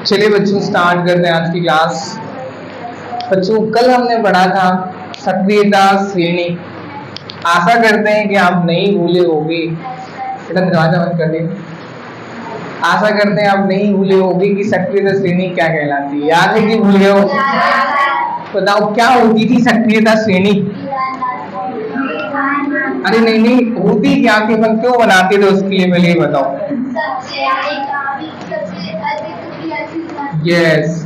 चलिए बच्चों स्टार्ट करते हैं आज की क्लास। बच्चों कल हमने पढ़ा था सक्रियता श्रेणी। आशा करते हैं कि आप नहीं भूले होंगे। बेटा दरवाजा बंद कर दे। आशा करते हैं आप नहीं भूले होंगे कि सक्रियता श्रेणी क्या कहलाती है। याद है कि भूल गए हो? बताओ क्या होती थी सक्रियता श्रेणी? अरे नहीं नहीं होती क्या थी, अपन क्यों बनाते थे उसके लिए पहले ये बताओ। यस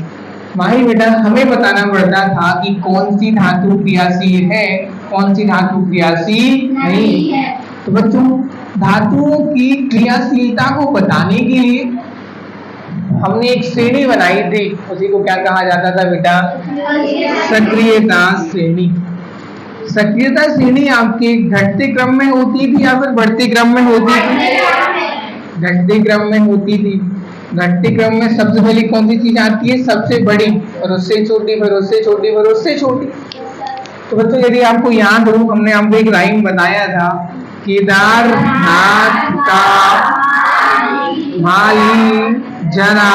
माही बेटा, हमें बताना पड़ता था कि कौन सी धातु क्रियाशील है, कौन सी धातु क्रियाशील नहीं है। तो बच्चों धातुओं की क्रियाशीलता को बताने के लिए हमने एक श्रेणी बनाई थी, उसी को क्या कहा जाता था बेटा? सक्रियता श्रेणी। सक्रियता श्रेणी आपके घटते क्रम में होती थी या फिर बढ़ते क्रम में होती थी? घटते क्रम में होती थी। घटते क्रम में सबसे पहले कौन सी चीज आती है? सबसे बड़ी, और उससे छोटी, फिर उससे छोटी, फिर उससे छोटी। तो बच्चों यदि आपको याद हो, हमने आपको एक राइम बताया था, केदारनाथ का माली जरा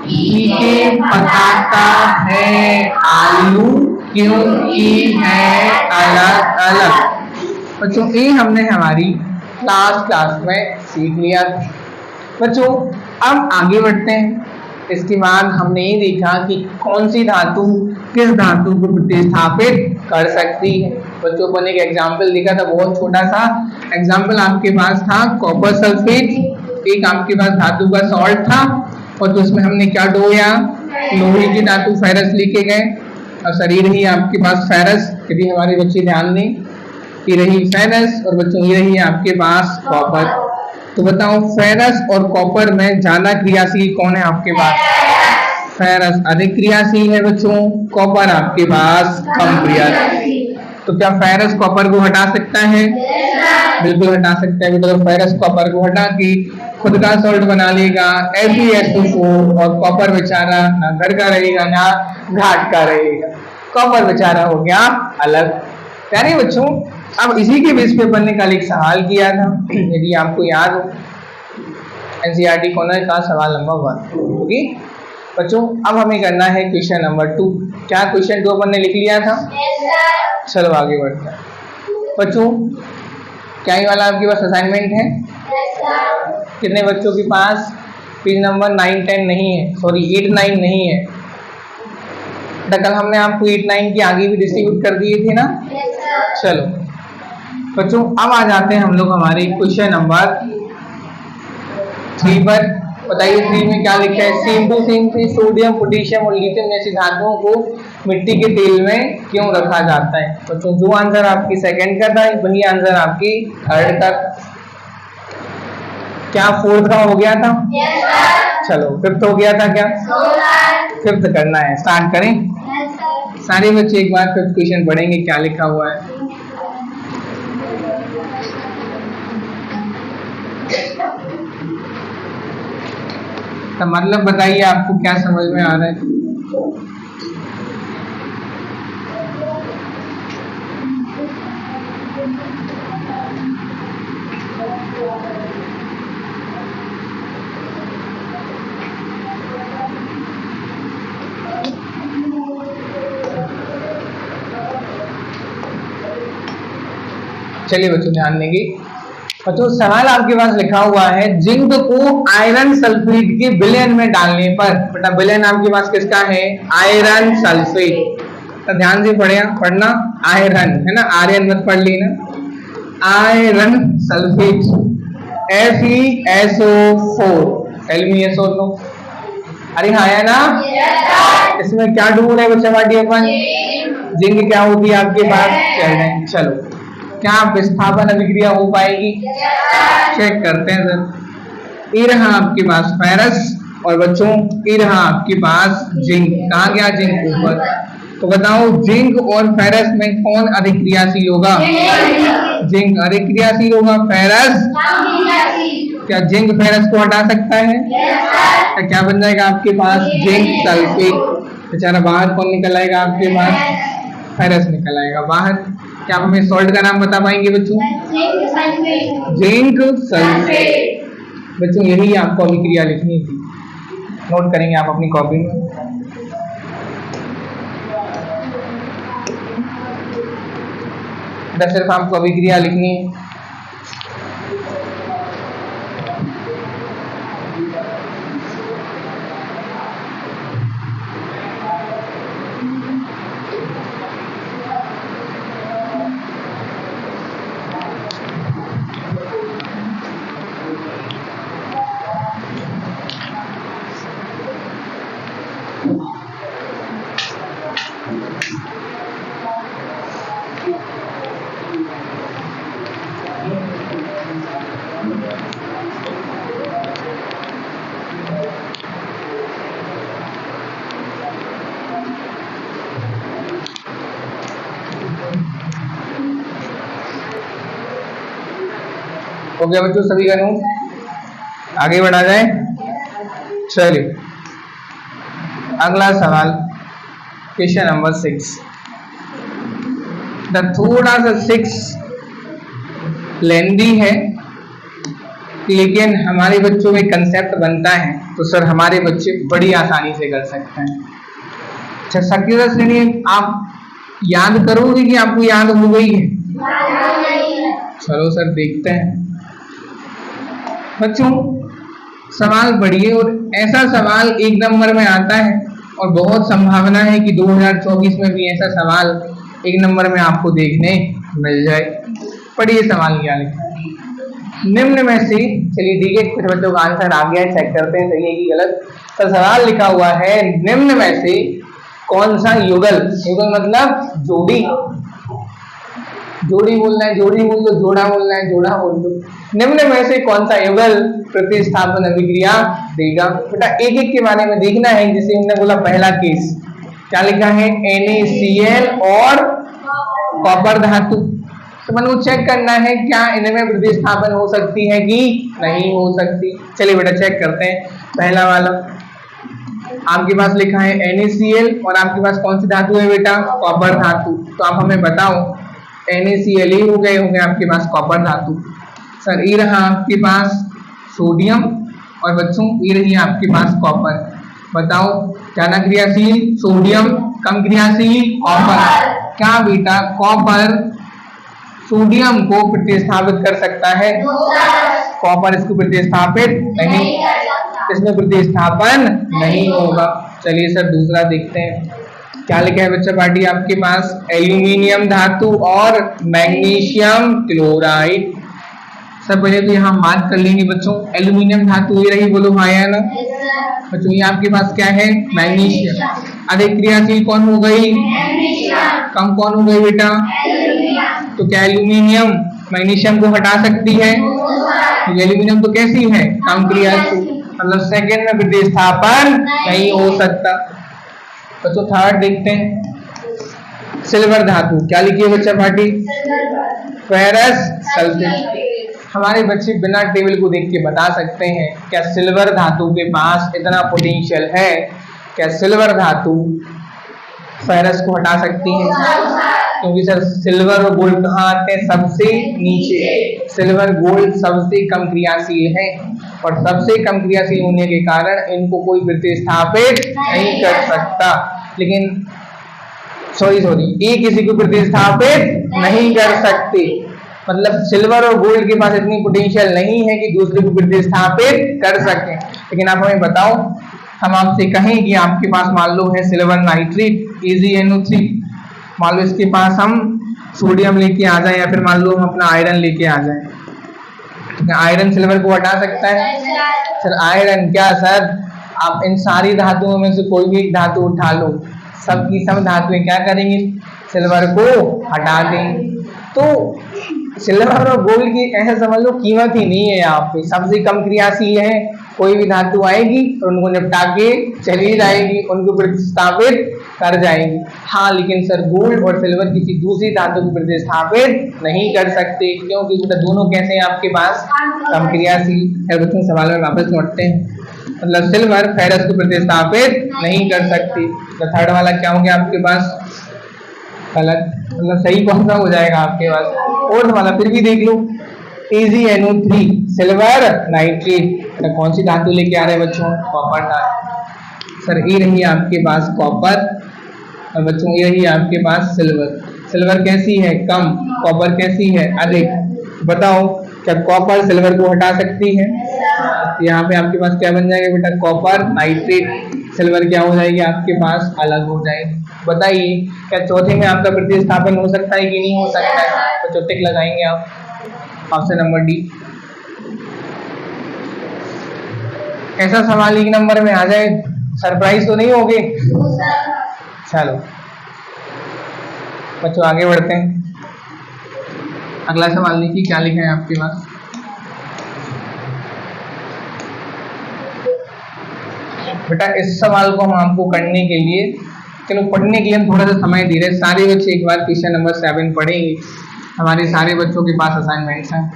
फीके बताता है आलू क्योंकि है अलग अलग। बच्चों ये हमने हमारी क्लास में सीख लिया था। बच्चों अब आगे बढ़ते हैं। इसके बाद हमने ये देखा कि कौन सी धातु किस धातु को प्रतिस्थापित कर सकती है। बच्चों को एक एग्जाम्पल दिखा था, बहुत छोटा सा एग्जाम्पल आपके पास था कॉपर सल्फेट। एक आपके पास धातु का सॉल्ट था और तो उसमें हमने क्या डोया? लोहे की धातु फेरस लेके गए और शरीर ही आपके पास फेरस। यदि हमारे बच्चे ध्यान दें, ये रही फेरस और बच्चों ये रही आपके पास कॉपर। तो बताओ फेरस और कॉपर में ज्यादा क्रियाशील कौन है आपके पास? फेरस अधिक क्रियाशील है बच्चों, कॉपर आपके पास कम क्रियाशील। तो क्या फेरस कॉपर को हटा सकता है? बिल्कुल हटा सकता है बेटा। तो फेरस कॉपर को हटा के खुद का सॉल्ट बना लेगा FeSO4 और कॉपर बेचारा ना घर का रहेगा ना घाट का रहेगा। कॉपर बेचारा हो गया अलग। प्यारे बच्चों अब इसी के बेस पे अपन ने कल एक सवाल किया था, यदि आपको याद हो, NCERT कॉर्नर का सवाल नंबर 1। ओके बच्चों अब हमें करना है क्वेश्चन नंबर 2। क्या क्वेश्चन 2 अपन ने लिख लिया था? चलो आगे बढ़ते हैं। बच्चों क्या ये वाला आपके पास असाइनमेंट है? कितने बच्चों के पास? पेज नंबर 9, 10 नहीं है, सॉरी 8, 9 नहीं है। कल हमने आपको 8, 9 की आगे भी डिस्ट्रीब्यूट कर दिए थे ना। चलो बच्चों अब आ जाते हैं हम लोग हमारे क्वेश्चन नंबर 3 पर। बताइए 3 में क्या लिखा है? सेम टू सेम से सोडियम, पोटेशियम और लिथियम जैसी धातुओं को मिट्टी के तेल में क्यों रखा जाता है? बच्चों जो आंसर आपकी सेकंड का था वही आंसर आपकी थर्ड का। क्या फोर्थ का हो गया था? चलो फिफ्थ हो गया था क्या? फिफ्थ करना है, स्टार्ट करें। सारे बच्चे एक बार फिफ्थ क्वेश्चन पढ़ेंगे क्या लिखा हुआ है। तो मतलब बताइए आपको क्या समझ में आ रहा है? चलिए बच्चों ध्यान देंगे। बच्चों सवाल आपके पास लिखा हुआ है, जिंक को आयरन सल्फेट के विलयन में डालने पर। बेटा विलयन आपके पास किसका है? Iron sulphate. तो ध्यान से पढ़ना आयरन है ना, आर्यन मत पढ़ लेना। Iron sulphate FeSO4 LmSO4। अरे हाँ है ना। इसमें क्या ढूंढ है बच्चा बाटी अपन? जिंक क्या होती है आपके पास? चलो क्या विस्थापन अभिक्रिया हो पाएगी? चेक करते हैं सर। ये रहा आपके पास फेरस और बच्चों ये रहा आपके पास जिंक। कहाँ गया जिंक? ऊपर। तो बताओ जिंक और फेरस में कौन अधिक क्रियाशील होगा? जिंक अधिक क्रियाशील होगा, फेरस क्या जिंक फेरस को हटा सकता है? तो क्या बन जाएगा आपके पास? Zinc sulphate. बेचारा बाहर कौन निकल आएगा आपके पास? फेरस निकल आएगा बाहर। क्या आप हमें सॉल्ट का नाम बता पाएंगे बच्चों? Zinc sulphate. बच्चों यही आपको अभिक्रिया लिखनी थी। नोट करेंगे आप अपनी कॉपी में। इधर सिर्फ आपको अभिक्रिया लिखनी है। हो गया बच्चों सभी का नोट, आगे बढ़ा जाए। चलिए अगला सवाल, क्वेश्चन नंबर 6। थोड़ा सा 6 लेंदी है, लेकिन हमारे बच्चों में कंसेप्ट बनता है तो सर हमारे बच्चे बड़ी आसानी से कर सकते हैं। अच्छा सक्रिय श्रेणी आप याद करोगे कि आपको याद हो गई है? चलो सर देखते हैं। बच्चों सवाल पढ़िए, और ऐसा सवाल 1 नंबर में आता है और बहुत संभावना है कि 2024 में भी ऐसा सवाल 1 नंबर में आपको देखने मिल जाए। पढ़िए सवाल क्या लिखा है। निम्न में से, चलिए ठीक है, कुछ बच्चों का आंसर आ गया है, चेक करते हैं सही है कि गलत। तो सवाल लिखा हुआ है निम्न में से कौन सा युगल, युगल मतलब जोड़ी, जोड़ी बोलना है जोड़ी बोल दो, जोड़ा बोलना है जोड़ा बोल दो, निम्न में से कौन सा युगल प्रतिस्थापन अभिक्रिया देगा। बेटा एक एक के बारे में देखना है। जैसे हमने बोला पहला केस क्या लिखा है, NaCl और कॉपर धातु, तो मन को चेक करना है क्या इनमें प्रतिस्थापन हो सकती है कि नहीं हो सकती। चलिए बेटा चेक करते हैं। पहला वाला आपके पास लिखा है NaCl और आपके पास कौन सी धातु है बेटा, कॉपर धातु। तो आप हमें बताओ NaCl ही हो गए होंगे आपके पास कॉपर धातु। सर ये रहा आपके पास सोडियम और बच्चों ये रही आपके पास कॉपर। बताओ ज्यादा क्रियाशील सोडियम, कम क्रियाशील कॉपर। क्या बेटा कॉपर सोडियम को प्रतिस्थापित कर सकता है? कॉपर इसको प्रतिस्थापित नहीं, इसमें प्रतिस्थापन नहीं होगा। चलिए सर दूसरा देखते हैं क्या लिखा है बच्चा पार्टी आपके पास, एल्यूमिनियम धातु और मैग्नीशियम क्लोराइड। सब पहले तो यहाँ बात कर लेंगे बच्चों, एल्यूमिनियम धातु ये रही, बोलो हाँ या ना बच्चों। ये आपके पास क्या है, मैग्नीशियम। अधिक क्रियाशील कौन हो गई, कम कौन हो गई बेटा, तो क्या एल्यूमिनियम मैग्नीशियम को हटा सकती है? एल्यूमिनियम तो कैसी है, कम क्रियाशील, मतलब सेकेंड में प्रतिस्थापन नहीं हो सकता। तो थर्ड देखते हैं, सिल्वर धातु क्या लिखी है बच्चा पार्टी, फेरस सल्फेट। हमारे बच्चे बिना टेबल को देख के बता सकते हैं क्या सिल्वर धातु के पास इतना पोटेंशियल है, क्या सिल्वर धातु फेरस को हटा सकती है? क्योंकि सर सिल्वर और गोल्ड कहाँ आते हैं, सबसे नीचे। सिल्वर गोल्ड सबसे कम क्रियाशील है और सबसे कम क्रियाशील होने के कारण इनको कोई प्रतिस्थापित नहीं कर सकता। लेकिन सॉरी ये किसी को प्रतिस्थापित नहीं कर सकते, मतलब सिल्वर और गोल्ड के पास इतनी पोटेंशियल नहीं है कि दूसरे को प्रतिस्थापित कर सके। लेकिन आप हमें बताओ, हम आपसे कहें कि आपके पास मान लो है सिल्वर नाइट्रेट AgNO3, मान लो इसके पास हम सोडियम लेके आ जाए या फिर मान लो हम अपना आयरन लेके आ जाए, आयरन सिल्वर को हटा सकता है? सर आयरन क्या सर, आप इन सारी धातुओं में से कोई भी एक धातु उठा लो, सबकी सब धातुएं क्या करेंगी, सिल्वर को हटा देंगे। तो सिल्वर और गोल्ड की ऐसा समझ लो कीमत ही नहीं है यहाँ पे, सबसे कम क्रियाशील है। कोई भी धातु आएगी तो उनको निपटा के चली जाएगी, उनको प्रतिस्थापित कर जाएंगी। हाँ लेकिन सर गोल्ड और सिल्वर किसी दूसरी धातु को प्रतिस्थापित नहीं कर सकते, क्योंकि दोनों कैसे हैं आपके पास, कम क्रियाशील। बच्चों सवाल में वापस लौटते हैं, मतलब सिल्वर फेरस को प्रतिस्थापित नहीं कर सकती। तो थर्ड वाला क्या हो गया आपके पास, गलत, मतलब सही कौन सा हो जाएगा आपके पास, फोर्थ वाला। फिर भी देख लो AgNO3 सिल्वर नाइट्रेट, कौन सी धातु लेके आ रहे हैं बच्चों, कॉपर धातु। सर ये रही आपके पास कॉपर और बच्चों ये रही आपके पास सिल्वर। सिल्वर कैसी है? कम। कॉपर कैसी है? अधिक। बताओ क्या कॉपर सिल्वर को हटा सकती है? यहाँ पे आपके पास क्या बन जाएगा बेटा? Copper nitrate. सिल्वर क्या हो जाएगी आपके पास? अलग हो जाएगी। बताइए क्या चौथे में आपका प्रतिस्थापन हो सकता है कि नहीं हो सकता है? तो टिक लगाएंगे आप। Option number D. ऐसा सवाल 1 नंबर में आ जाए, सरप्राइज तो नहीं होगे? चलो बच्चों आगे बढ़ते हैं। अगला सवाल देखिए क्या लिखा है आपके पास। बेटा इस सवाल को हम आपको करने के लिए, चलो पढ़ने के लिए हम थोड़ा सा समय दे रहे हैं। सारे बच्चे एक बार क्वेश्चन नंबर 7 पढ़ेंगे। हमारे सारे बच्चों के पास असाइनमेंट्स हैं।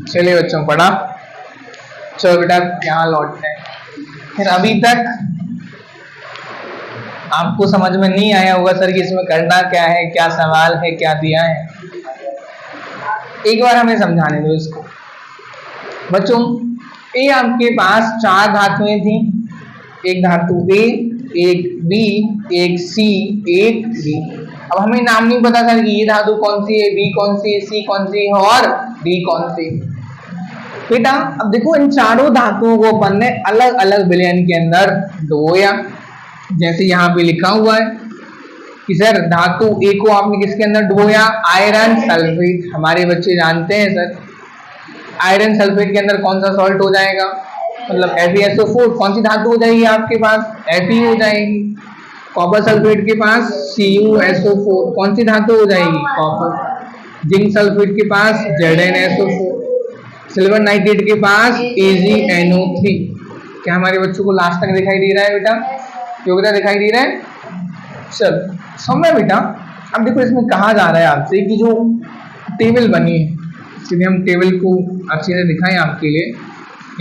चलिए बच्चों पढ़ा। चलो बेटा यहाँ लौटते हैं। फिर अभी तक आपको समझ में नहीं आया होगा सर कि इसमें करना क्या है, क्या सवाल है, क्या दिया है। एक बार हमें समझाने दो इसको। बच्चों ये आपके पास 4 धातुएं थी। एक धातु ए, एक बी, एक सी, एक डी। अब हमें नाम नहीं पता सर कि ये धातु कौन सी है, बी कौन सी है, सी कौन सी है और डी कौन सी। बेटा अब देखो इन चारों धातुओं को अपन ने अलग अलग विलयन के अंदर डुबोया। जैसे यहाँ पे लिखा हुआ है कि सर धातु ए को आपने किसके अंदर डुबोया? Iron sulphate. हमारे बच्चे जानते हैं सर आयरन सल्फेट के अंदर कौन सा सॉल्ट हो जाएगा? मतलब FeSO4। कौन सी धातु हो जाएगी आपके पास? Fe हो जाएगी। कॉपर सल्फेट के पास CuSO4। कौन सी धातु हो जाएगी? कॉपर। जिंक सल्फेट के पास ZnSO4। सिल्वर नाइट्रेट के पास AgNO3। क्या हमारे बच्चों को लास्ट तक दिखाई दे रहा है बेटा? योग्यता दिखाई दे रहा है? चल समय बेटा अब देखो इसमें कहा जा रहा है आपसे कि जो टेबल बनी है, इसलिए हम टेबल को अच्छे से दिखाएं आपके लिए।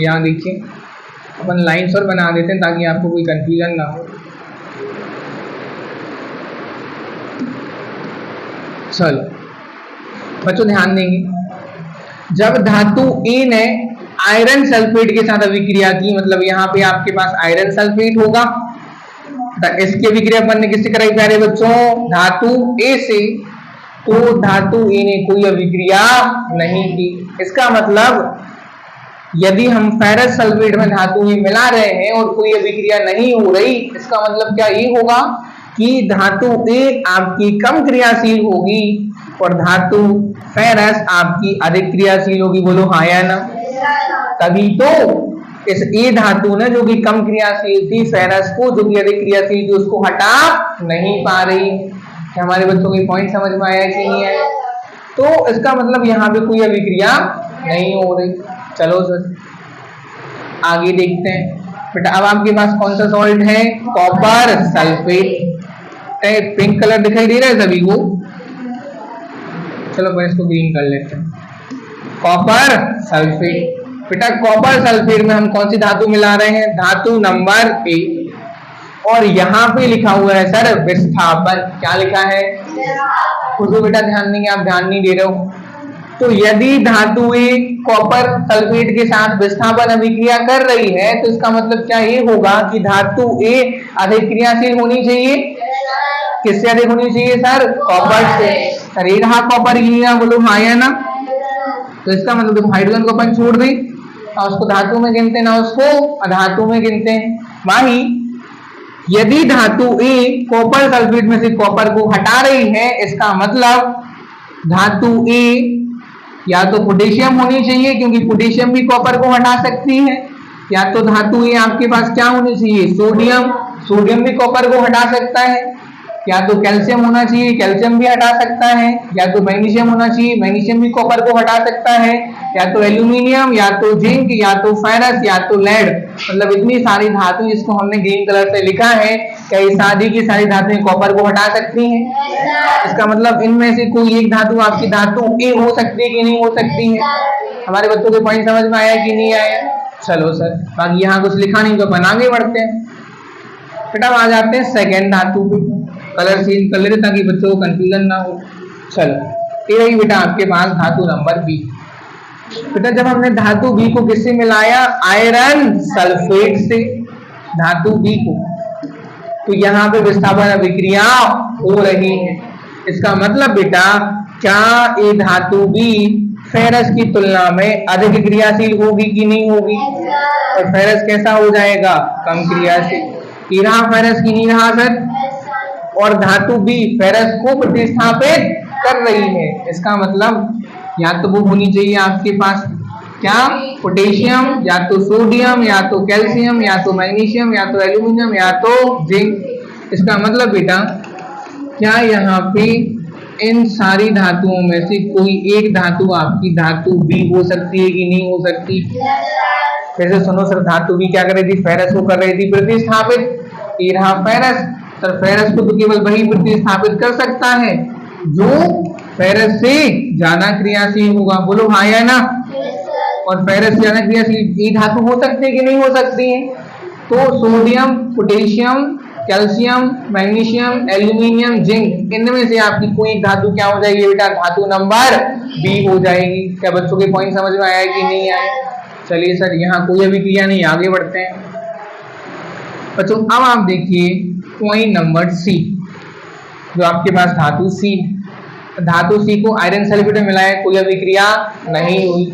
यहाँ देखिए अपन लाइन्स और बना देते हैं ताकि आपको कोई कंफ्यूजन ना हो। चलो बच्चों ध्यान देंगे, जब धातु ए ने आयरन सल्फेट के साथ अभिक्रिया की, मतलब यहाँ पे आपके पास आयरन सल्फेट होगा, इसकी अभिक्रिया अपन ने किससे कराई प्यारे बच्चों? धातु ए से। तो धातु ए ने कोई अभिक्रिया नहीं की। इसका मतलब यदि हम फेरस सल्फेट में धातु ए मिला रहे हैं और कोई अभिक्रिया नहीं हो रही, इसका मतलब क्या ये होगा कि धातु ए आपकी कम क्रियाशील होगी और धातु फेरस आपकी अधिक क्रियाशील होगी। बोलो हाँ या ना? तभी तो इस ए धातु ने जो कि कम क्रियाशील थी फेरस को, जो कि अधिक क्रियाशील थी, उसको हटा नहीं पा रही। क्या हमारे बच्चों को पॉइंट समझ में आया कि नहीं है? तो इसका मतलब यहाँ पे कोई अभिक्रिया नहीं हो रही। चलो सर आगे देखते हैं बेटा। अब आपके पास कौन सा सॉल्ट है? Copper sulphate. पिंक कलर दिखाई दे रहा है सभी को? चलो मैं इसको ग्रीन कर लेते हैं। Copper sulphate. बेटा कॉपर सल्फेट में हम कौन सी धातु मिला रहे हैं? धातु नंबर ए। और यहाँ पे लिखा हुआ है सर विस्थापन। क्या लिखा है? उसको बेटा ध्यान देंगे, आप ध्यान नहीं दे रहे हो। तो यदि धातु ए कॉपर सल्फेट के साथ विस्थापन अभिक्रिया कर रही है तो इसका मतलब क्या ये होगा कि धातु ए अधिक क्रियाशील होनी चाहिए। किससे अधिक होनी चाहिए सर? कॉपर से। सर ये रहा कॉपर, ये बोलो हाँ या ना। तो इसका मतलब देखो हाइड्रोजन को अपन छोड़ दें, ना उसको धातु में गिनते ना उसको अधातु में गिनते हैं। वही यदि धातु ए कॉपर सल्फेट में से कॉपर को हटा रही है, इसका मतलब धातु ए या तो पोटेशियम होनी चाहिए क्योंकि पोटेशियम भी कॉपर को हटा सकती है, या तो धातु ए आपके पास क्या होनी चाहिए? सोडियम। सोडियम भी कॉपर को हटा सकता है। या तो कैल्शियम होना चाहिए, कैल्शियम भी हटा सकता है। या तो मैग्नीशियम होना चाहिए, मैग्नीशियम भी कॉपर को हटा सकता है। या तो एल्यूमिनियम, या तो जिंक, या तो फेरस, या तो लेड। मतलब इतनी सारी धातु जिसको हमने ग्रीन कलर से लिखा है, क्या ये सारी की सारी धातुएं कॉपर को हटा सकती हैं? इसका मतलब इनमें से कोई एक धातु आपकी धातु ए हो सकती है कि नहीं हो सकती है? हमारे बच्चों को पॉइंट समझ में आया कि नहीं आया? चलो सर बाकी यहाँ कुछ लिखा नहीं तो अपन आगे बढ़ते हैं। बेटा आ जाते हैं सेकेंड धातु पे। कलर चेंज कर लेते ताकि बच्चों को कंफ्यूजन ना हो। चलो ये रही बेटा आपके पास धातु नंबर बी। बेटा जब हमने धातु बी को किससे मिलाया? आयरन सल्फेट से धातु बी को, तो यहाँ पे विस्थापन अभिक्रिया हो रही है। इसका मतलब बेटा क्या ये धातु बी फेरस की तुलना में अधिक क्रियाशील होगी कि नहीं होगी? और फेरस कैसा हो जाएगा? कम क्रियाशील। ये रहा फेरस की नहीं रहा सर, और धातु बी फेरस को प्रतिस्थापित कर रही है। इसका मतलब या तो वो होनी चाहिए आपके पास क्या? पोटेशियम, या तो सोडियम, या तो कैल्शियम, या तो मैग्नीशियम, या तो एल्यूमिनियम, या तो जिंक। इसका मतलब बेटा क्या यहाँ पे इन सारी धातुओं में से कोई एक धातु आपकी धातु बी हो सकती है कि नहीं हो सकती? फिर से सुनो सर, धातु बी क्या कर रही थी? फेरस को कर रही थी प्रतिस्थापित। ये रहा फेरस। सर फेरस को तो केवल वही प्रतिस्थापित कर सकता है जो फेरस से ज्यादा क्रियाशील होगा। बोलो हाँ या ना? और फेरस से ज्यादा क्रियाशील ये धातु हो सकती है कि नहीं हो सकती है? तो sodium, potassium, calcium, magnesium, aluminium, zinc, इनमें से आपकी कोई एक धातु क्या हो जाएगी बेटा? धातु नंबर बी हो जाएगी। क्या बच्चों के पॉइंट समझ में आया कि नहीं आया? चलिए सर यहाँ कोई अभिक्रिया नहीं, आगे बढ़ते हैं बच्चों। अब आप देखिए पॉइंट नंबर सी, जो आपके पास धातु सी। धातु सी को आयरन सल्फेट में मिलाया, कोई अभिक्रिया नहीं हुई।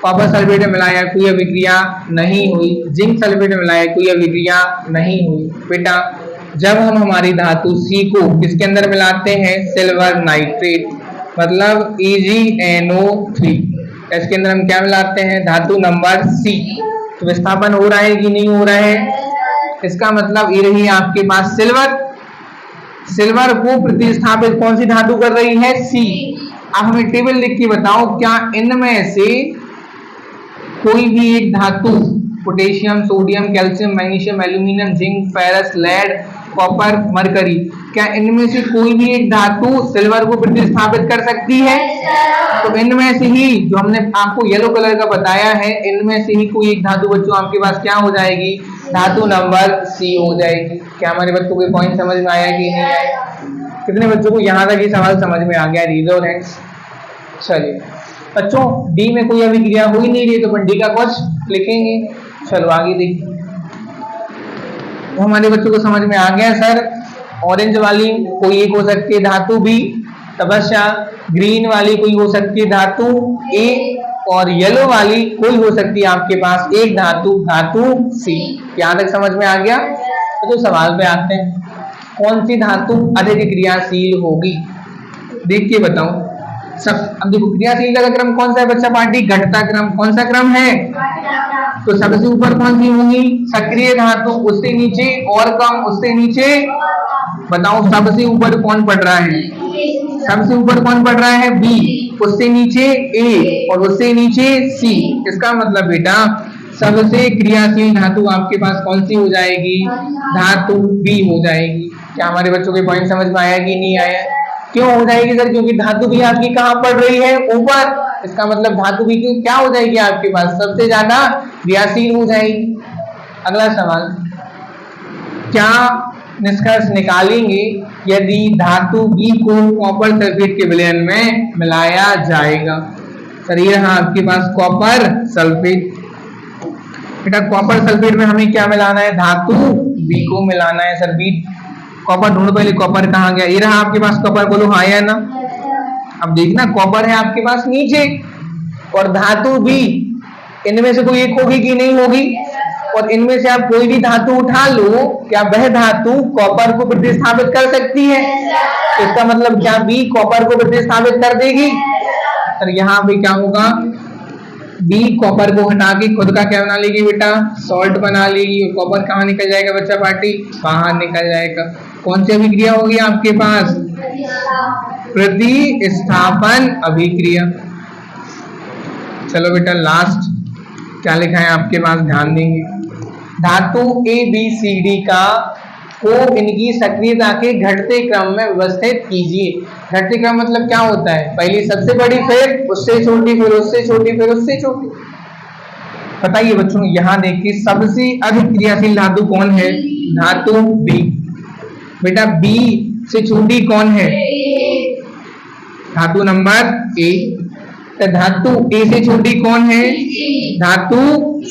कॉपर सल्फेट में मिलाया, कोई अभिक्रिया नहीं हुई। जिंक सल्फेट में मिलाया, कोई अभिक्रिया नहीं हुई। बेटा जब हम हमारी धातु सी को किसके अंदर मिलाते हैं? सिल्वर नाइट्रेट, मतलब EgNO3, इसके अंदर हम क्या मिलाते हैं? धातु नंबर सी। तो विस्थापन हो रहा है कि नहीं हो रहा है? इसका मतलब ये रही आपके पास सिल्वर। सिल्वर को प्रतिस्थापित कौन सी धातु कर रही है? सी। अब हमें टेबल लिख के बताओ, क्या इनमें से कोई भी एक धातु potassium, sodium, calcium, magnesium, aluminium, zinc, ferrous, lead, copper, mercury, क्या इनमें से कोई भी एक धातु सिल्वर को प्रतिस्थापित कर सकती है? तो इनमें से ही जो हमने आपको येलो कलर का बताया है, इनमें से ही कोई एक धातु बच्चों आपके पास क्या हो जाएगी? धातु नंबर सी हो जाएगी। क्या हमारे बच्चों को पॉइंट समझ में आया कि नहीं आया? कितने बच्चों को यहाँ तक ये सवाल समझ में आ गया? रीजो नेक्स्ट। चलिए बच्चों डी में कोई अभिक्रिया हो ही नहीं रही तो अपन डी का कुछ लिखेंगे। चलो आगे देखिए, तो हमारे बच्चों को समझ में आ गया सर। ऑरेंज वाली कोई एक हो सकती है धातु बी, तपस्या ग्रीन वाली कोई हो सकती है धातु ए, और येलो वाली कोई हो सकती है आपके पास एक धातु सी। यहाँ तक समझ में आ गया? तो सवाल पे आते हैं, कौन सी धातु अधिक क्रियाशील होगी? देख के बताओ सब। अब देखो क्रियाशील का क्रम कौन सा है बच्चा? पार्टी घटता क्रम। कौन सा क्रम है? तो सबसे ऊपर कौन सी होंगी? सक्रिय धातु, उससे नीचे और कम, उससे नीचे। बताओ सबसे ऊपर कौन पड़ रहा है? सबसे ऊपर कौन पढ़ रहा है? बी, उससे नीचे ए और उससे नीचे सी। इसका मतलब बेटा सबसे क्रियाशील धातु आपके पास कौन सी हो जाएगी? धातु बी हो जाएगी। क्या हमारे बच्चों के पॉइंट समझ में आया कि नहीं आया? क्यों हो जाएगी सर? क्योंकि धातु भी आपकी कहाँ पड़ रही है? ऊपर। इसका मतलब धातु भी क्या हो जाएगी आपके पास? सबसे ज्यादा क्रियाशील हो जाएगी। अगला सवाल, क्या निष्कर्ष निकालेंगे यदि धातु बी को कॉपर सल्फेट के विलयन में मिलाया जाएगा? सर ये रहा आपके पास कॉपर सल्फेट। बेटा कॉपर सल्फेट में हमें क्या मिलाना है? धातु बी को मिलाना है। सर बी कॉपर ढूंढो पहले, कॉपर कहाँ गया? ये रहा आपके पास कॉपर, बोलो हाँ या ना। अब देखना कॉपर है आपके पास नीचे और धातु बी, इनमें से कोई एक होगी कि नहीं होगी? और इनमें से आप कोई भी धातु उठा लो, क्या वह धातु कॉपर को प्रतिस्थापित कर सकती है? इसका मतलब क्या बी कॉपर को प्रतिस्थापित कर देगी? सर यहाँ भी क्या होगा? बी कॉपर को हटा के खुद का क्या बना लेगी बेटा? सॉल्ट बना लेगी। कॉपर कहाँ निकल जाएगा बच्चा पार्टी? बाहर निकल जाएगा। कौन सी अभिक्रिया होगी आपके पास? प्रतिस्थापन अभिक्रिया। चलो बेटा लास्ट क्या लिखा है आपके पास, ध्यान देंगे। धातु ए बी सी डी का को इनकी सक्रियता के घटते क्रम में व्यवस्थित कीजिए। घटते क्रम मतलब क्या होता है? पहली सबसे बड़ी, फिर उससे छोटी, फिर उससे छोटी, फिर उससे छोटी। बताइए बच्चों, यहाँ देखिए सबसे अधिक क्रियाशील धातु कौन है? धातु बी। बेटा बी से छोटी कौन है? धातु नंबर ए। धातु ए से छोटी कौन है? धातु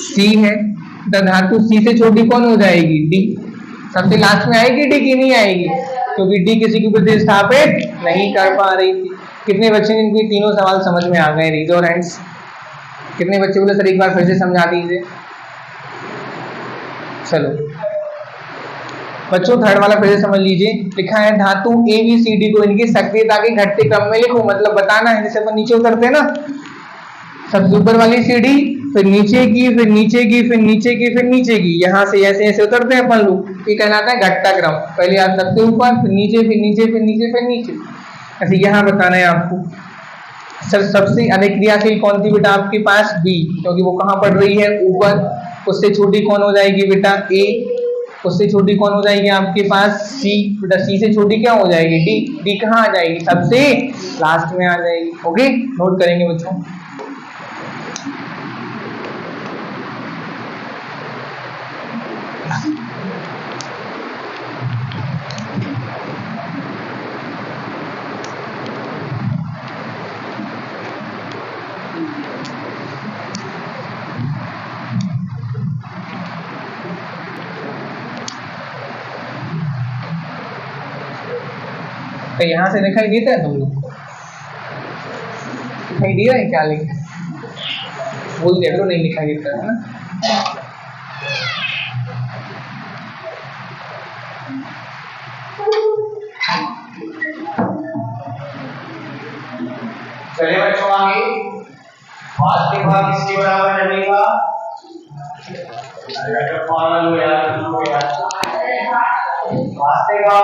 सी है। धातु सी से छोटी कौन हो जाएगी? डी। सबसे लास्ट में आएगी डी की नहीं आएगी? क्योंकि डी किसी को प्रतिस्थापित नहीं कर पा रही थी। कितने बच्चे ने इनके तीनों सवाल समझ में आ गए? Raise your hands. कितने बच्चे बोले सर एक बार फिर से समझा दीजिए। चलो बच्चों थर्ड वाला फिर से समझ लीजिए। लिखा है धातु ए बी सी डी को इनकी सक्रियता के घटते क्रम में लिखो। मतलब बताना है, जैसे अपन नीचे उतरते हैं ना, सबसे ऊपर वाली सीढ़ी, फिर नीचे की, फिर नीचे की, फिर नीचे की, फिर नीचे की, यहाँ से ऐसे ऐसे उतरते हैं अपन लोग। ये कहलाता है घटता क्रम। पहले आप सबसे ऊपर, फिर नीचे, फिर नीचे, फिर नीचे, फिर नीचे। ऐसे यहाँ बताना है आपको। सर सबसे अधिक क्रियाशील कौन सी बेटा आपके पास? बी, क्योंकि वो कहाँ पड़ रही है? ऊपर। उससे छोटी कौन हो जाएगी बेटा? ए। उससे छोटी कौन हो जाएगी आपके पास? सी। बेटा सी से छोटी क्या हो जाएगी? डी। डी कहाँ आ जाएगी? सबसे लास्ट में आ जाएगी। ओके, नोट करेंगे बच्चों। तो यहाँ से दिखाई देता है तुम लोग को? दिखाई दे रहा है क्या? लिखे बोल दिया करो नहीं दिखाई देता है ना। चलिए बच्चों आगे वास्तविक भाग इसके बराबर रहेगा। अगर फॉर्मल हो यार वास्तविक भाग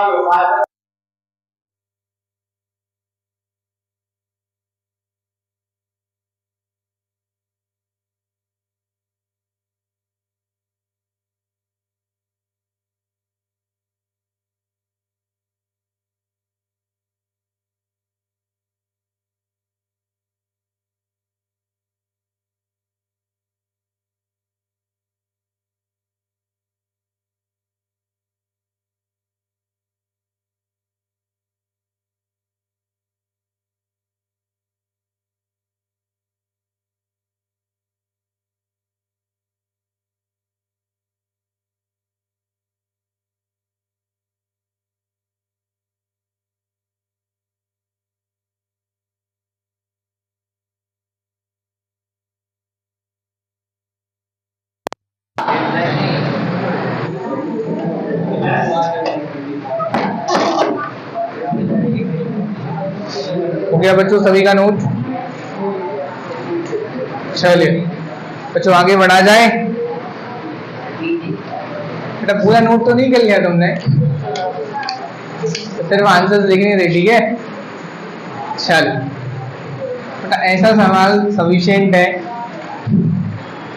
हो गया बच्चों सभी का नोट? चलिए बच्चों आगे बढ़ा जाए। बेटा पूरा नोट तो नहीं कर लिया तुमने? तो सिर्फ आंसर्स लिखने थे, ठीक है? चल बेटा, ऐसा सवाल सफिशिएंट है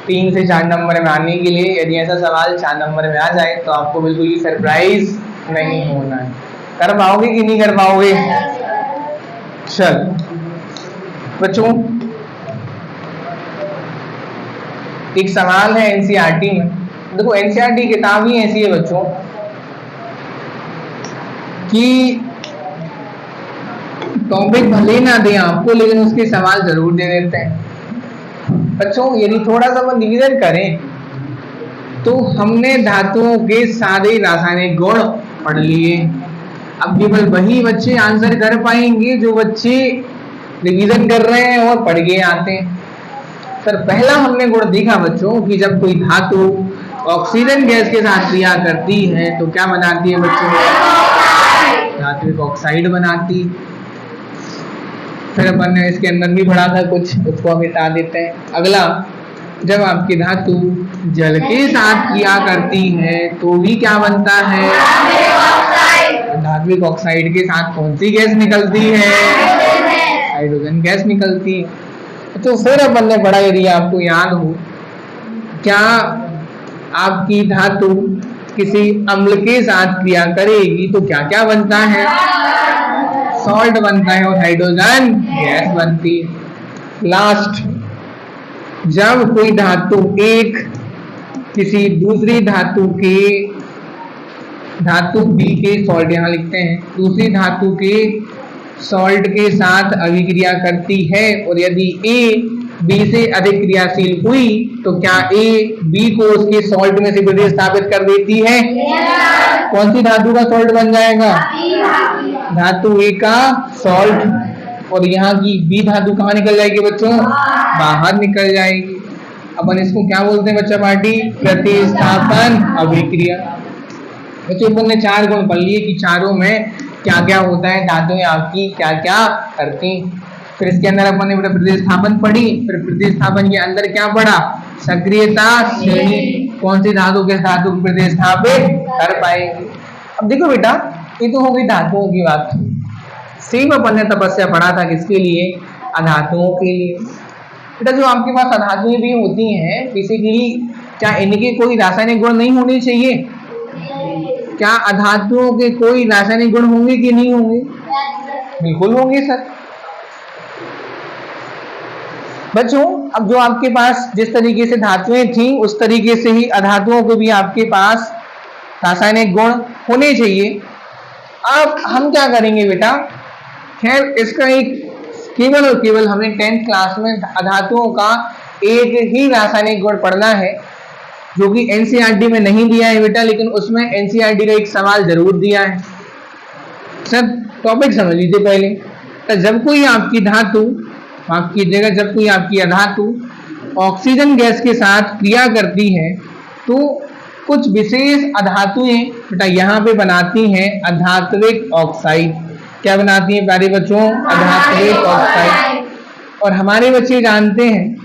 3 से 4 नंबर में आने के लिए। यदि ऐसा सवाल 4 नंबर में आ जाए तो आपको बिल्कुल भी सरप्राइज नहीं होना है। कर पाओगे कि नहीं कर पाओगे? चल बच्चों, एक सवाल है एनसीईआरटी में। देखो एनसीईआरटी किताब ही ऐसी है बच्चों कि टॉपिक भले ना दें आपको, लेकिन उसके सवाल जरूर दे देते हैं। बच्चों यदि थोड़ा सा हम रिवीजन करें तो हमने धातुओं के सारे रासायनिक गुण पढ़ लिए। अब केवल वही बच्चे आंसर कर पाएंगे जो बच्चे रिवीजन कर रहे हैं और पढ़ के आते हैं। सर पहला हमने गुण देखा बच्चों कि जब कोई धातु ऑक्सीजन गैस के साथ क्रिया करती है तो क्या बनाती है बच्चों? धात्विक ऑक्साइड बनाती। फिर अपन ने इसके अंदर भी पढ़ा था कुछ, उसको हम हटा देते हैं। अगला, जब आपकी धातु जल के साथ क्रिया करती है तो भी क्या बनता है? धात्विक ऑक्साइड के साथ कौन सी गैस निकलती है? हाइड्रोजन गैस निकलती है। तो फिर अपन ने पढ़ा, यदि आपको याद हो, क्या आपकी धातु किसी अम्ल के साथ क्रिया करेगी तो क्या क्या बनता है? सॉल्ट बनता है और हाइड्रोजन गैस बनती है। लास्ट, जब कोई धातु एक किसी दूसरी धातु के, धातु बी के सॉल्ट यहाँ लिखते हैं, दूसरी धातु के सॉल्ट के साथ अभिक्रिया करती है और यदि ए बी से अधिक क्रियाशील हुई तो क्या ए बी को उसके सॉल्ट में से प्रतिस्थापित कर देती है? कौन सी धातु का सॉल्ट बन जाएगा? धातु ए का सॉल्ट। और यहाँ की बी धातु कहाँ निकल जाएगी बच्चों? बाहर निकल जाएगी। अपन इसको क्या बोलते हैं बच्चा पार्टी? प्रतिस्थापन अभिक्रिया। बच्चों अपन ने 4 गुण पढ़ लिए कि चारों में क्या क्या होता है, धातुएं आपकी क्या क्या करती। फिर इसके अंदर अपन ने प्रतिस्थापन पढ़ी। फिर प्रतिस्थापन के अंदर क्या पढ़ा? सक्रियता श्रेणी, कौन सी धातु के धातु को प्रतिस्थापित कर पाएगी। अब देखो बेटा, ये तो हो गई धातुओं की बात। सेम अपन ने तपस्या पढ़ा था किसके लिए? अधातुओं के लिए। बेटा जो आपके पास अधातुएं भी होती हैं बेसिकली, क्या इनके कोई रासायनिक गुण नहीं होने चाहिए? क्या अधातुओं के कोई रासायनिक गुण होंगे कि नहीं होंगे? बिल्कुल होंगे सर। बच्चों अब जो आपके पास जिस तरीके से धातुएं थी उस तरीके से ही अधातुओं को भी आपके पास रासायनिक गुण होने चाहिए। अब हम क्या करेंगे बेटा, खैर इसका एक केवल और केवल हमें 10th क्लास में अधातुओं का एक ही रासायनिक गुण पढ़ना है जो कि एनसीईआरटी में नहीं दिया है बेटा, लेकिन उसमें एनसीईआरटी का एक सवाल जरूर दिया है। सर टॉपिक समझ लीजिए पहले। तो जब कोई आपकी धातु, माफ कीजिएगा, जब कोई आपकी अधातु ऑक्सीजन गैस के साथ क्रिया करती है तो कुछ विशेष अधातुएं बेटा यहाँ पे बनाती हैं अधात्विक ऑक्साइड। क्या बनाती हैं प्यारे बच्चों? अधात्विक ऑक्साइड। और हमारे बच्चे जानते हैं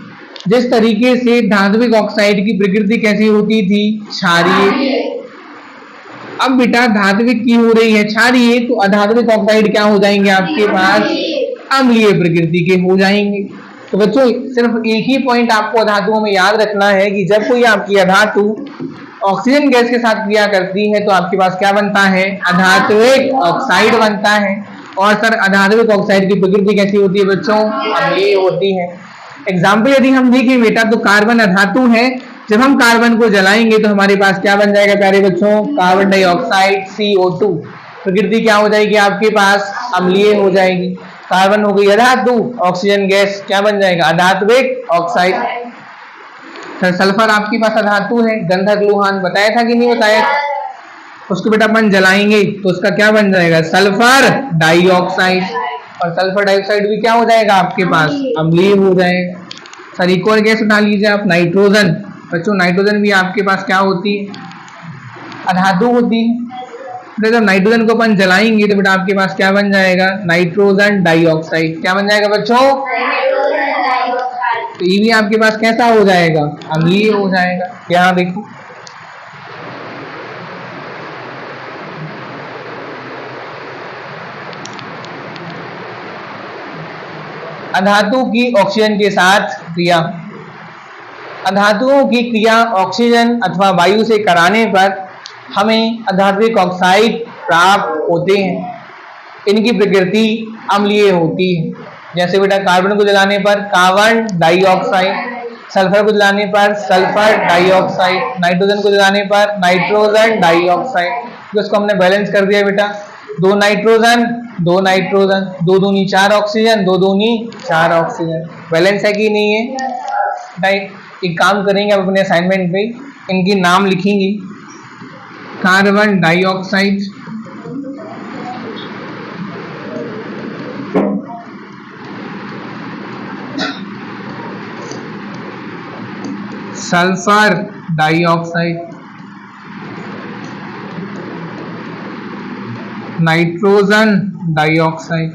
जिस तरीके से धात्विक ऑक्साइड की प्रकृति कैसी होती थी? क्षारीय। अब बेटा धात्विक की हो रही है क्षारीय, तो अधात्विक ऑक्साइड क्या हो जाएंगे आपके पास? अम्लीय प्रकृति के हो जाएंगे। तो बच्चों सिर्फ एक ही पॉइंट आपको अधातुओं में याद रखना है कि जब कोई आपकी अधातु ऑक्सीजन गैस के साथ क्रिया करती है तो आपके पास क्या बनता है? अधात्विक ऑक्साइड बनता है। और सर अधात्विक ऑक्साइड की प्रकृति कैसी होती है बच्चों? अम्लीय होती है। एग्जाम्पल यदि हम देखें बेटा तो कार्बन अधातु है, जब हम कार्बन को जलाएंगे तो हमारे पास क्या बन जाएगा प्यारे बच्चों? Carbon dioxide CO2। प्रकृति क्या हो जाएगी आपके पास? अम्लीय हो जाएगी। कार्बन हो गई अधातु, ऑक्सीजन गैस क्या बन जाएगा? अधात्विक ऑक्साइड। सर सल्फर आपके पास अधातु है, गंधक लोहान, बताया था कि नहीं बताया? उसको बेटा अपन जलाएंगे तो उसका क्या बन जाएगा? Sulphur dioxide. और सल्फर डाइऑक्साइड भी क्या हो जाएगा आपके पास? अम्लीय हो जाएगा। सर एक और गैस उठा लीजिए आप, नाइट्रोजन। बच्चों नाइट्रोजन भी आपके पास क्या होती है? अधातु होती है। जब नाइट्रोजन को अपन जलाएंगे तो बेटा आपके पास क्या बन जाएगा? Nitrogen dioxide. क्या बन जाएगा बच्चों? तो ये भी आपके पास कैसा हो जाएगा? अम्लीय हो जाएगा। यहाँ देखो अधातु की ऑक्सीजन के साथ क्रिया। अधातुओं की क्रिया ऑक्सीजन अथवा वायु से कराने पर हमें अधात्विक ऑक्साइड प्राप्त होते हैं। इनकी प्रकृति अम्लीय होती है। जैसे बेटा कार्बन को जलाने पर कार्बन डाइऑक्साइड, सल्फर को जलाने पर सल्फर डाइऑक्साइड, नाइट्रोजन को जलाने पर नाइट्रोजन डाइऑक्साइड। तो इसको हमने बैलेंस कर दिया बेटा, 2 नाइट्रोजन 2 नाइट्रोजन, 2 दूनी 4 ऑक्सीजन, 2 दूनी 4 ऑक्सीजन। बैलेंस है कि नहीं है? राइट। एक काम करेंगे अब अपने असाइनमेंट पे, इनकी नाम लिखेंगे। Carbon dioxide, sulphur dioxide, nitrogen dioxide,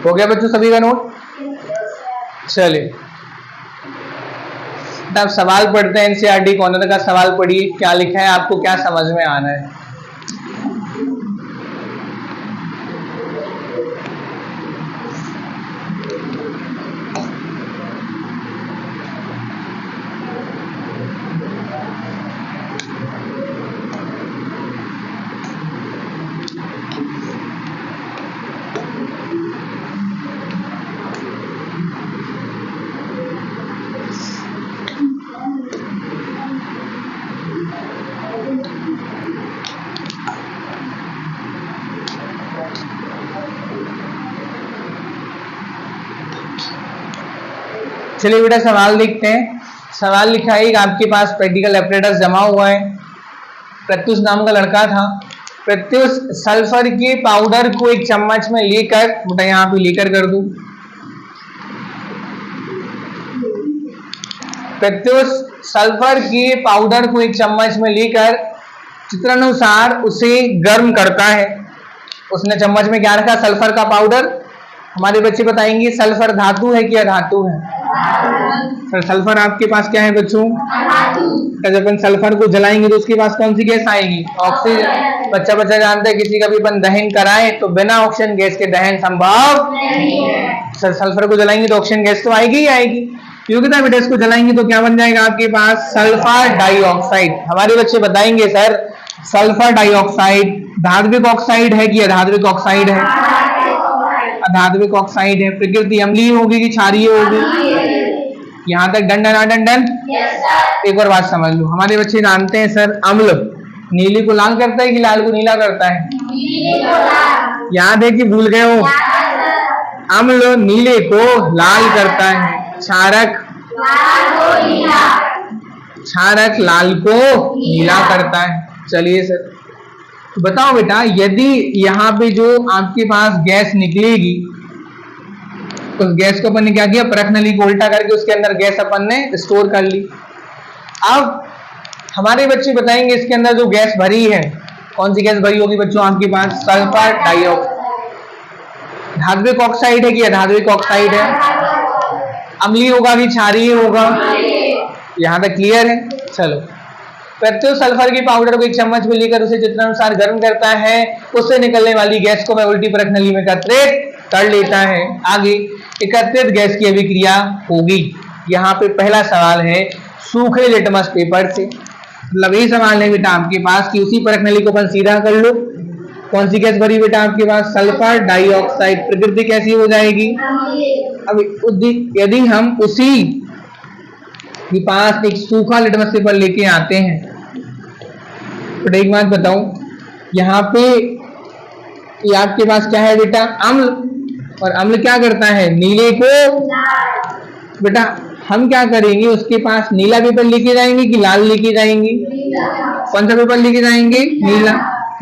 हो गया बच्चों सभी का नोट? चलिए तब सवाल पढ़ते हैं। एनसीईआरटी कॉर्नर का सवाल पढ़िए, क्या लिखा है, आपको क्या समझ में आना है। चलिए बेटा सवाल देखते हैं। सवाल लिखा है, आपके पास प्रैक्टिकल एपरेटस जमा हुआ है। प्रत्युष नाम का लड़का था। प्रत्युष सल्फर के पाउडर को एक चम्मच में लेकर, बेटा यहाँ पे लेकर कर दूं, प्रत्युष सल्फर के पाउडर को एक चम्मच में लेकर चित्रानुसार उसे गर्म करता है। उसने चम्मच में क्या रखा? सल्फर का पाउडर। हमारे बच्चे बताएंगे सल्फर धातु है कि अधातु है? सर सल्फर आपके पास क्या है बच्चों? जब अपन सल्फर को जलाएंगे तो उसके पास कौन सी गैस आएगी? ऑक्सीजन। बच्चा बच्चा जानता है किसी का भी अपन दहन कराए तो बिना ऑक्सीजन गैस के दहन संभव नहीं है। सर सल्फर को जलाएंगे तो ऑक्सीजन गैस तो आएगी ही आएगी। योग्यता बेटा इसको जलाएंगे तो क्या बन जाएगा आपके पास? Sulphur dioxide. हमारे बच्चे बताएंगे सर सल्फर डाइऑक्साइड धात्विक ऑक्साइड है कि अधात्विक ऑक्साइड है? अधात्विक ऑक्साइड है। प्रकृति अम्लीय होगी कि क्षारीय होगी? यहाँ तक डंडन आ डंडन? एक और बात समझ लो, हमारे बच्चे जानते हैं सर अम्ल नीले को लाल करता है कि लाल को नीला करता है? याद है कि भूल गए हो? अम्ल नीले को लाल करता है, क्षारक लाल को नीला करता है। चलिए सर तो बताओ बेटा, यदि यहाँ पे जो आपके पास गैस निकलेगी उस गैस को अपन ने क्या किया? परख नली को उल्टा करके उसके अंदर गैस अपन ने स्टोर कर ली। अब हमारे बच्चे बताएंगे इसके अंदर जो गैस भरी है, कौन सी गैस भरी होगी बच्चों आपके पास? Sulphur dioxide. धात्विक ऑक्साइड है कि अधात्विक ऑक्साइड है? अम्लीय होगा कि क्षारीय होगा? यहाँ तक क्लियर है? चलो, प्रत्युष सल्फर के पाउडर को एक चम्मच में लेकर उसे चित्रानुसार गर्म करता है। उससे निकलने वाली गैस को वह उल्टी परख नली में एकत्रित कर लेता है। आगे एकत्रित गैस की अभिक्रिया होगी। यहाँ पे पहला सवाल है सूखे लिटमस पेपर से, मतलब यही सवाल है बेटा आपके पास कि उसी परख नली को अपन सीधा कर लो। कौन सी गैस भरी बेटा आपके पास? Sulphur dioxide. प्रकृति कैसी हो जाएगी? अब यदि हम उसी के पास एक सूखा लिटमस पेपर लेके आते हैं तो एक बात बताऊं, यहाँ पे ये आपके पास क्या है बेटा? अम्ल। और अम्ल क्या करता है? नीले को। बेटा हम क्या करेंगे, उसके पास नीला पेपर लेके जाएंगे कि लाल लेके जाएंगे? कौन सा पेपर लेके जाएंगे? नीला।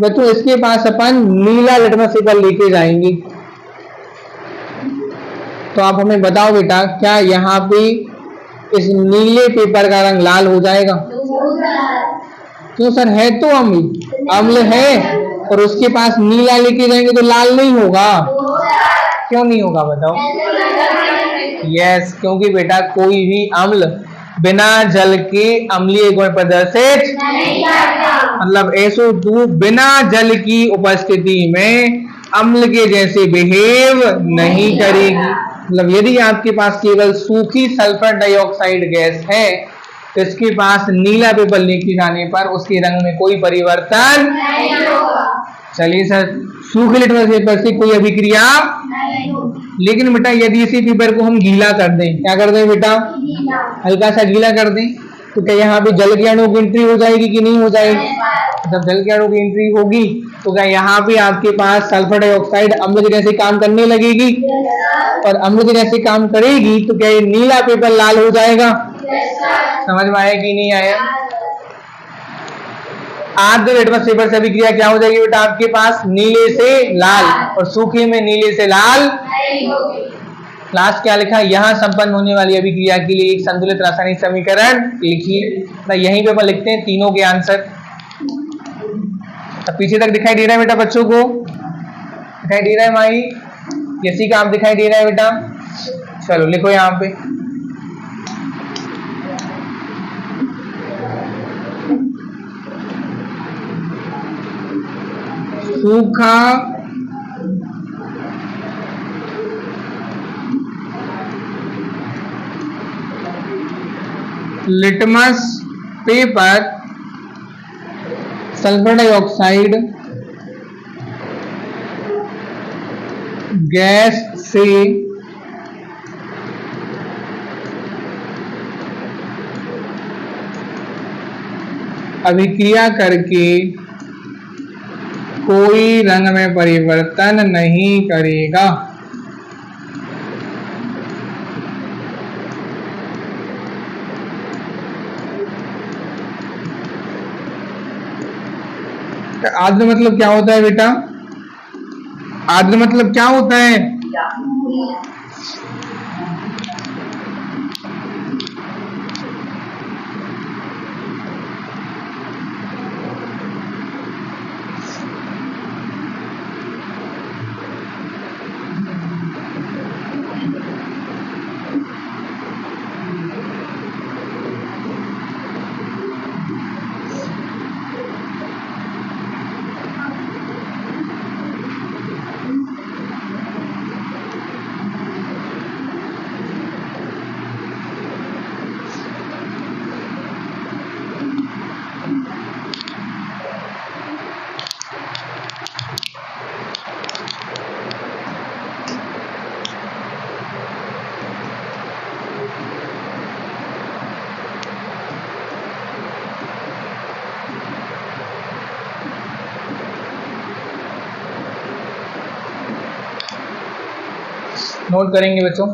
बच्चों इसके पास अपन नीला लिटमस पेपर लेके जाएंगे। तो आप हमें बताओ बेटा, क्या यहाँ पे इस नीले पेपर का रंग लाल हो जाएगा। क्यों सर, है तो अम्ल है, और उसके पास नीला लेके जाएंगे तो लाल नहीं होगा। क्यों नहीं होगा बताओ? यस, क्योंकि बेटा कोई भी अम्ल बिना जल के अम्लीय गुण प्रदर्शित नहीं करता। मतलब SO2 बिना जल की उपस्थिति में अम्ल के जैसे बिहेव नहीं करेगी। मतलब यदि आपके पास केवल सूखी सल्फर डाइऑक्साइड गैस है तो इसके पास नीला पेपर लेके जाने पर उसके रंग में कोई परिवर्तन नहीं होगा। चलिए सर, सूखे लिटमस पेपर से कोई अभिक्रिया नहीं होगी। लेकिन बेटा यदि इसी पेपर को हम गीला कर दें, क्या कर दें बेटा? हल्का सा गीला कर दें, तो क्या यहाँ पे जल के अणु की एंट्री हो जाएगी कि नहीं हो जाएगी? जब जल के अणु की एंट्री होगी तो क्या यहाँ पे आपके पास सल्फर डाइऑक्साइड अम्ल के जैसे काम करने लगेगी? और अम्ल के जैसे काम करेगी तो क्या ये नीला पेपर लाल हो जाएगा? समझ में आया कि नहीं आया? आर्द्र लिटमस पेपर से अभिक्रिया क्या हो जाएगी बेटा? आपके पास नीले से लाल, और सूखे में नीले से लाल नहीं होगी। लास्ट क्या लिखा? यहाँ संपन्न होने वाली अभिक्रिया के लिए एक संतुलित रासायनिक समीकरण लिखिए। यहीं पे अपन लिखते हैं तीनों के आंसर। अब पीछे तक दिखाई दे रहा है बेटा बच्चों को? दिखाई दे रहा है माई? यसी का आप दिखाई दे रहा है बेटा? चलो लिखो यहाँ पे। सूखा litmus paper sulphur dioxide gas से अभिक्रिया करके कोई रंग में परिवर्तन नहीं करेगा। आर्द्र मतलब क्या होता है बेटा? आर्द्र मतलब क्या होता है? नोट करेंगे बच्चों।